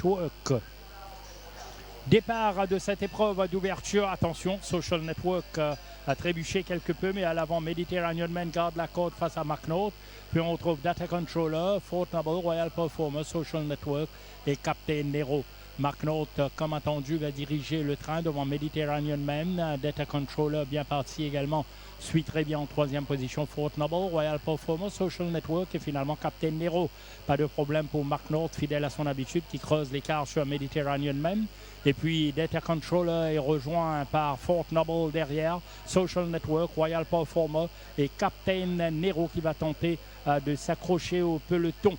Network. Départ de cette épreuve d'ouverture. Attention, Social Network a trébuché quelque peu, mais à l'avant, Mediterranean Man garde la côte face à McNaught. Puis on retrouve Data Controller, Fort Noble, Royal Performer, Social Network et Captain Nero. McNaught, comme attendu, va diriger le train devant Mediterranean Man. Data Controller bien parti également. Suit très bien en troisième position Fort Noble, Royal Performer, Social Network et finalement Captain Nero. Pas de problème pour McNaught, fidèle à son habitude, qui creuse l'écart sur Mediterranean Man. Et puis Data Controller est rejoint par Fort Noble derrière, Social Network, Royal Performer et Captain Nero qui va tenter de s'accrocher au peloton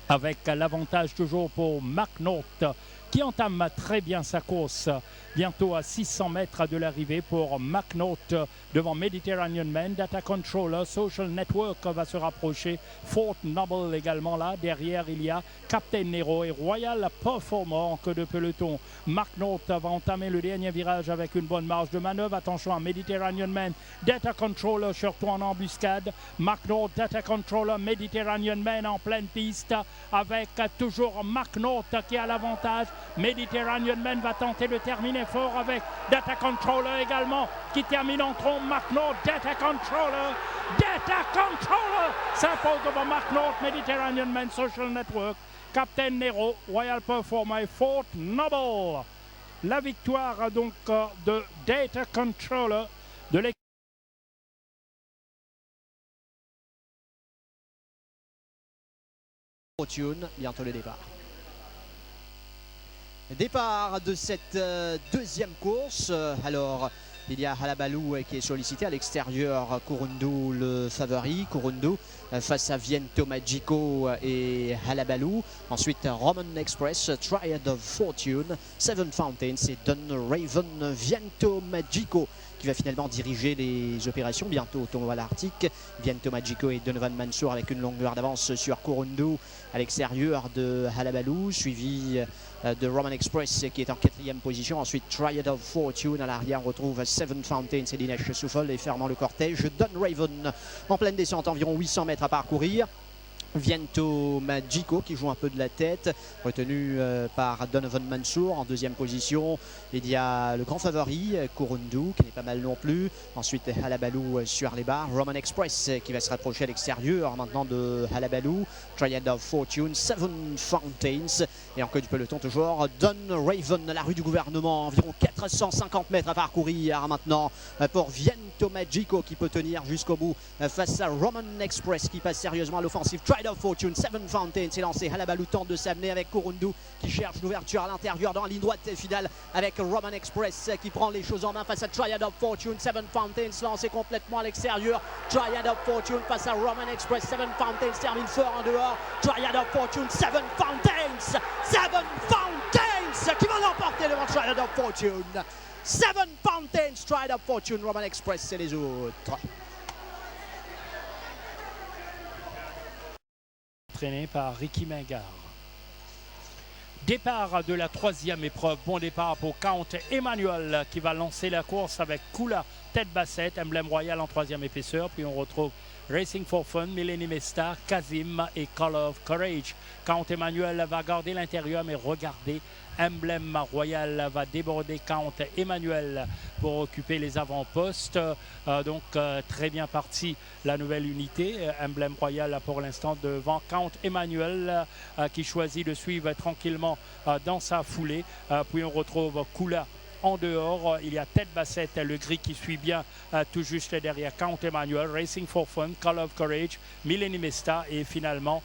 avec l'avantage toujours pour McNaught qui entame très bien sa course. Bientôt à 600 mètres de l'arrivée pour McNaught devant Mediterranean Man. Data Controller, Social Network va se rapprocher. Fort Noble également là. Derrière, il y a Captain Nero et Royal Performer en queue de peloton. McNaught va entamer le dernier virage avec une bonne marge de manœuvre. Attention à Mediterranean Man. Data Controller surtout en embuscade. McNaught, Data Controller, Mediterranean Man en pleine piste avec toujours McNaught qui a l'avantage. Mediterranean Man va tenter de terminer fort avec Data Controller également qui termine en trombe. McNaught, Data Controller s'impose devant McNaught, Mediterranean Man, Social Network, Captain Nero, Royal Performer et Fort Noble. La victoire donc de Data Controller de l'équipe. Fortune, bientôt le départ. Départ de cette deuxième course. Alors, il y a Halabaloo qui est sollicité à l'extérieur. Kurundu le favori. Kurundu face à Viento Magico et Halabaloo. Ensuite, Roman Express, Triad of Fortune, Seven Fountains et Don Raven. Viento Magico qui va finalement diriger les opérations bientôt au tournoi l'Arctique. Viento Magico et Donovan Mansour avec une longueur d'avance sur Kurundu à l'extérieur de Halabaloo, suivi de Roman Express qui est en quatrième position. Ensuite Triad of Fortune. À l'arrière on retrouve Seven Fountains et Dinesh Souffol et fermant le cortège Don Raven en pleine descente, environ 800 mètres à parcourir. Viento Magico qui joue un peu de la tête, retenu par Donovan Mansour en deuxième position. Il y a le grand favori Kurundu qui n'est pas mal non plus. Ensuite Halabaloo sur les barres. Roman Express qui va se rapprocher à l'extérieur maintenant de Halabaloo. Triad of Fortune, Seven Fountains et en queue du peloton toujours Don Raven, la rue du gouvernement. Environ 450 mètres à parcourir maintenant pour Viento Magico qui peut tenir jusqu'au bout face à Roman Express qui passe sérieusement à l'offensive. Triad of Fortune, Seven Fountains est lancé. Halabaloo tente de s'amener avec Kurundu qui cherche l'ouverture à l'intérieur dans la ligne droite finale avec Roman Express qui prend les choses en main face à Triad of Fortune. Seven Fountains lancé complètement à l'extérieur. Triad of Fortune face à Roman Express. Seven Fountains termine fort en dehors. Triad of Fortune, Seven Fountains qui va l'emporter devant Triad of Fortune. Seven Fountains, Triad of Fortune, Roman Express et les autres. Entraîné par Ricky Mingard. Départ de la troisième épreuve. Bon départ pour Count Emmanuel qui va lancer la course avec Kula, tête bassette, emblème royal en troisième épaisseur. Puis on retrouve Racing for Fun, Millennium Star, Kazim et Call of Courage. Count Emmanuel va garder l'intérieur, mais regardez, emblème royal va déborder Count Emmanuel pour occuper les avant-postes. Donc très bien parti la nouvelle unité. Emblème royal pour l'instant devant Count Emmanuel qui choisit de suivre tranquillement dans sa foulée. Puis on retrouve Kula en dehors. Il y a tête bassette, le gris qui suit bien tout juste derrière Count Emmanuel, Racing for Fun, Call of Courage, Millennium Star et finalement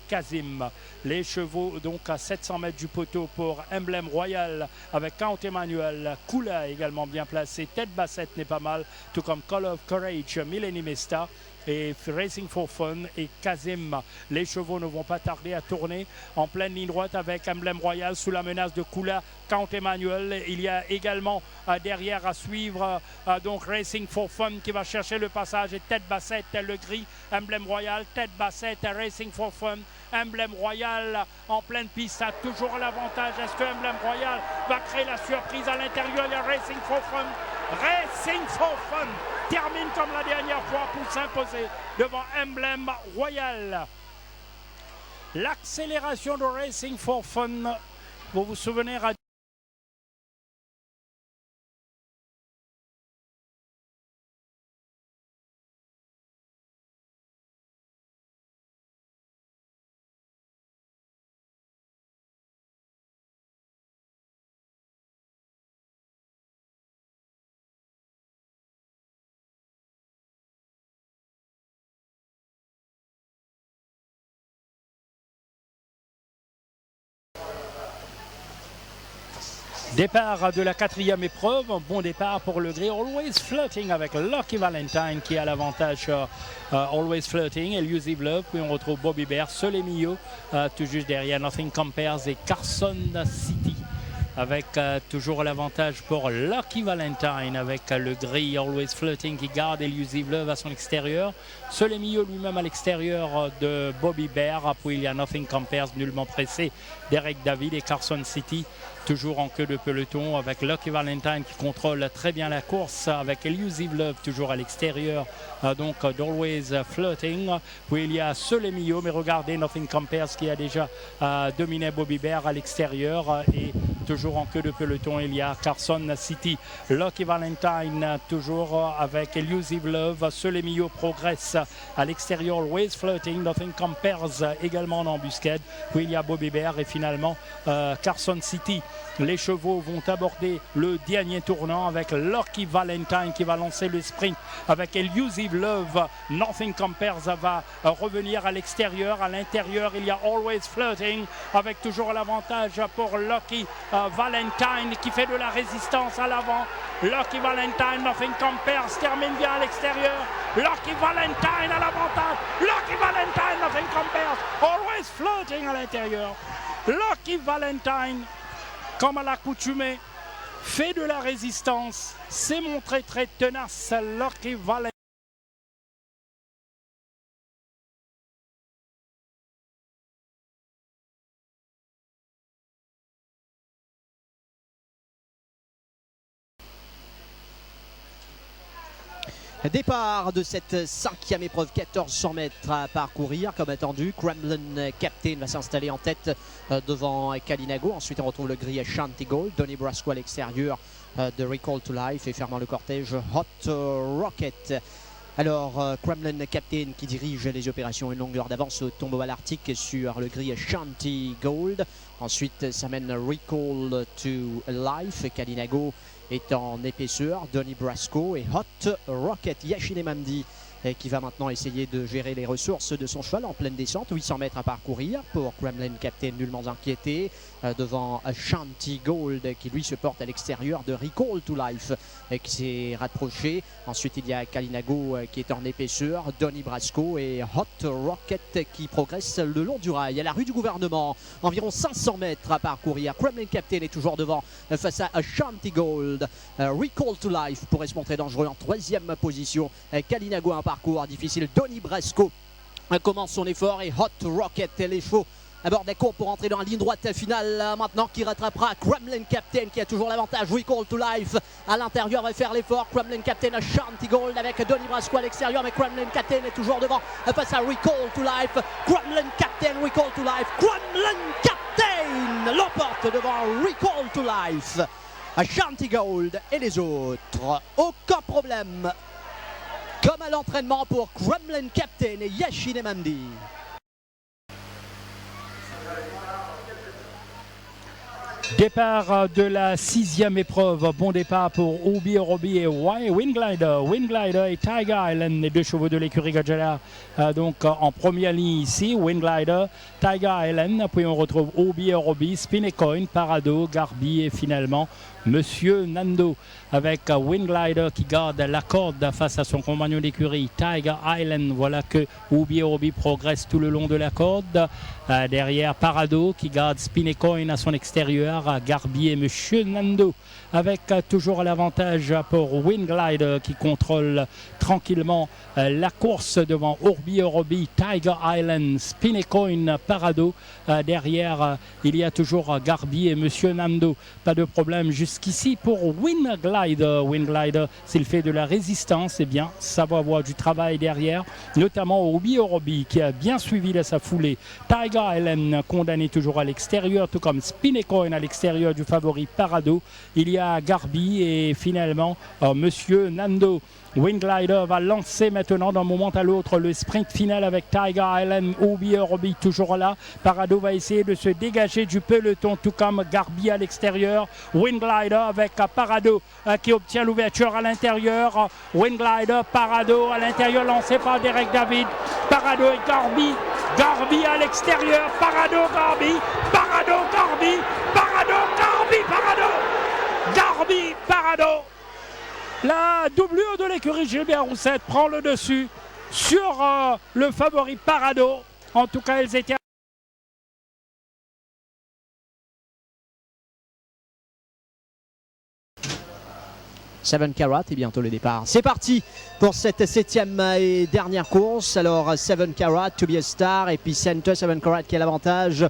Kazim. Les chevaux donc à 700 mètres du poteau pour emblème royal avec Count Emmanuel. Kula également bien placé, tête bassette n'est pas mal, tout comme Call of Courage, Millennium Star et Racing for Fun et Kazim. Les chevaux ne vont pas tarder à tourner en pleine ligne droite avec emblème royal sous la menace de Kula, Count Emmanuel. Il y a également derrière à suivre donc Racing for Fun qui va chercher le passage et tête bassette, le gris, emblème royal, tête bassette, Racing for Fun, emblème royal en pleine piste a toujours l'avantage. Est-ce que emblème royal va créer la surprise à l'intérieur? Il y a Racing for Fun. Racing for Fun termine comme la dernière fois pour s'imposer devant emblème royal. L'accélération de Racing for Fun Vous vous souvenez, départ de la 4e épreuve, un bon départ pour le gris Always Flirting avec Lucky Valentine qui a l'avantage Always Flirting, Elusive Love, puis on retrouve Bobby Bear, Solemio, tout juste derrière Nothing Compares et Carson City avec toujours l'avantage pour Lucky Valentine avec le gris Always Flirting qui garde Elusive Love à son extérieur. Solemio lui-même à l'extérieur de Bobby Bear, puis il y a Nothing Compares nullement pressé, Derek David et Carson City toujours en queue de peloton avec Lucky Valentine qui contrôle très bien la course avec Elusive Love toujours à l'extérieur donc d'Always Flirting. Puis il y a Solemio, mais regardez Nothing Compares qui a déjà dominé Bobby Bear à l'extérieur et toujours en queue de peloton il y a Carson City. Lucky Valentine toujours avec Elusive Love. Solemio progresse à l'extérieur, Always Flirting. Nothing Compares également en embuscade. Puis il y a Bobby Bear et finalement Carson City. Les chevaux vont aborder le dernier tournant avec Lucky Valentine qui va lancer le sprint avec Elusive Love. Nothing Compares va revenir à l'extérieur. À l'intérieur, il y a Always Flirting avec toujours l'avantage pour Lucky Valentine qui fait de la résistance à l'avant. Lucky Valentine, Nothing Compares termine bien à l'extérieur. Lucky Valentine à l'avantage. Lucky Valentine, Nothing Compares. Always Flirting à l'intérieur. Lucky Valentine, comme à l'accoutumée, fait de la résistance, s'est montré très tenace. Lucky Valentine. Départ de cette 5e épreuve, 1400 mètres à parcourir comme attendu. Kremlin Captain va s'installer en tête devant Kalinago. Ensuite on retrouve le gris Shanty Gold, Donny Brasco à l'extérieur de Recall to Life et fermant le cortège Hot Rocket. Alors Kremlin Captain qui dirige les opérations une longueur d'avance au tombeau à l'Arctique sur le gris Shanty Gold. Ensuite ça mène Recall to Life, Kalinago est en épaisseur, Donny Brasco et Hot Rocket. Yashine Mamdi qui va maintenant essayer de gérer les ressources de son cheval en pleine descente. 800 mètres à parcourir pour Kremlin Captain, nullement inquiété devant Shanty Gold qui lui se porte à l'extérieur de Recall to Life qui s'est rapproché. Ensuite il y a Kalinago qui est en épaisseur, Donny Brasco et Hot Rocket qui progressent le long du rail. À la rue du gouvernement, environ 500 mètres à parcourir. Kremlin Captain est toujours devant face à Shanty Gold. Recall to Life pourrait se montrer dangereux en 3e position. Kalinago un parcours difficile. Donny Brasco commence son effort et Hot Rocket, les chevaux à bord des cours pour entrer dans la ligne droite finale maintenant qui rattrapera Kremlin Captain qui a toujours l'avantage. Recall to Life à l'intérieur va faire l'effort. Kremlin Captain à Shanty Gold avec Donny Brasco à l'extérieur, mais Kremlin Captain est toujours devant face à Recall to Life. Kremlin Captain, Recall to Life. Kremlin Captain l'emporte devant Recall to Life. À Shanty Gold et les autres, aucun problème. Comme à l'entraînement pour Kremlin Captain et Yashine Mamdi. Départ de la 6e épreuve, bon départ pour Obi Orobi et Winglider. Winglider et Tiger Island, les deux chevaux de l'écurie Gajala, donc en première ligne ici. Winglider, Tiger Island, puis on retrouve Obi Orobi, Spinecoin, Parado, Garbi et finalement Monsieur Nando avec Winglider qui garde la corde face à son compagnon d'écurie Tiger Island. Voilà que Obi Orobi progresse tout le long de la corde. Derrière Parado qui garde Spinecoin à son extérieur. Garbi et Monsieur Nando avec toujours l'avantage pour Winglider qui contrôle très tranquillement la course devant Urbi Orobi, Tiger Island, Spinecoin, Parado. Derrière, il y a toujours Garbi et Monsieur Nando. Pas de problème jusqu'ici pour Winglider. Winglider, s'il fait de la résistance, eh bien, ça va avoir du travail derrière, notamment Urbi Orobi qui a bien suivi sa foulée. Tiger Island condamné toujours à l'extérieur, tout comme Spinecoin à l'extérieur du favori Parado. Il y a Garbi et finalement Monsieur Nando. Winglider va lancer maintenant d'un moment à l'autre le sprint final avec Tiger Island, Urbi Orobi toujours là. Parado va essayer de se dégager du peloton, tout comme Garbi à l'extérieur. Winglider avec Parado qui obtient l'ouverture à l'intérieur. Winglider, Parado à l'intérieur, lancé par Derek David. Parado et Garbi. Garbi à l'extérieur. Parado, Garbi. Parado, Garbi. Parado, Garbi. Parado. Garbi, Parado. La doublure de l'écurie Gilbert Roussette prend le dessus sur le favori Parado. En tout cas, elles étaient... Seven Carat et bientôt le départ. C'est parti pour cette 7e et dernière course. Alors Seven Carat, To Be a Star, Epicenter, Seven Carat qui a l'avantage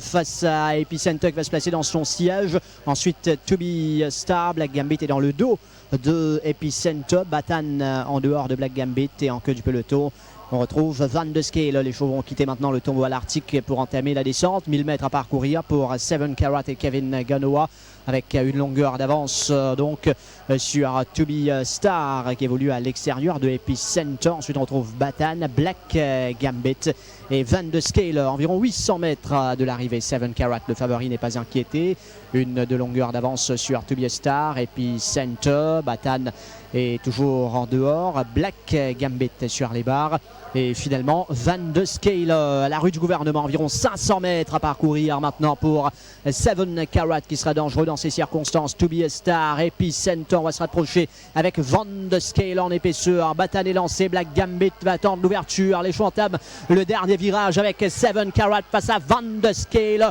face à Epicenter qui va se placer dans son siège. Ensuite To Be a Star, Black Gambit est dans le dos de Epicenter. Batan en dehors de Black Gambit et en queue du peloton. On retrouve Van de Scale. Les chevaux vont quitter maintenant le tombeau à l'Arctique pour entamer la descente. 1000 mètres à parcourir pour Seven Carat et Kevin Ganoa avec une longueur d'avance donc sur To Be Star qui évolue à l'extérieur de Epicenter. Ensuite on retrouve Batan, Black Gambit et Van de Scale. Environ 800 mètres de l'arrivée. Seven Carat, le favori, n'est pas inquiété. Une de longueur d'avance sur To Be Star. Epicenter, Batan est toujours en dehors. Black Gambit sur les barres. Et finalement, Van de Scale à la rue du gouvernement. Environ 500 mètres à parcourir maintenant pour Seven Carat qui sera dangereux dans ces circonstances. To Be a Star, Epicenter va se rapprocher avec Van de Scale en épaisseur. Batan est lancé, Black Gambit va attendre l'ouverture. Les chevaux entament le dernier virage avec Seven Carat face à Van de Scale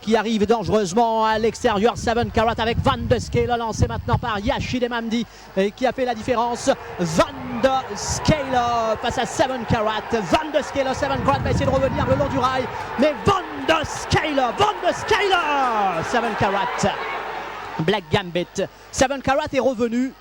qui arrive dangereusement à l'extérieur. Seven Carat avec Van de Scale lancé maintenant par Yashide Mamdi qui a fait la différence. Van de Scale face à Seven Carat. Van de Scale, Seven Carat va essayer de revenir le long du rail, mais Van de Scale, Seven Carat, Black Gambit. Seven Carat est revenu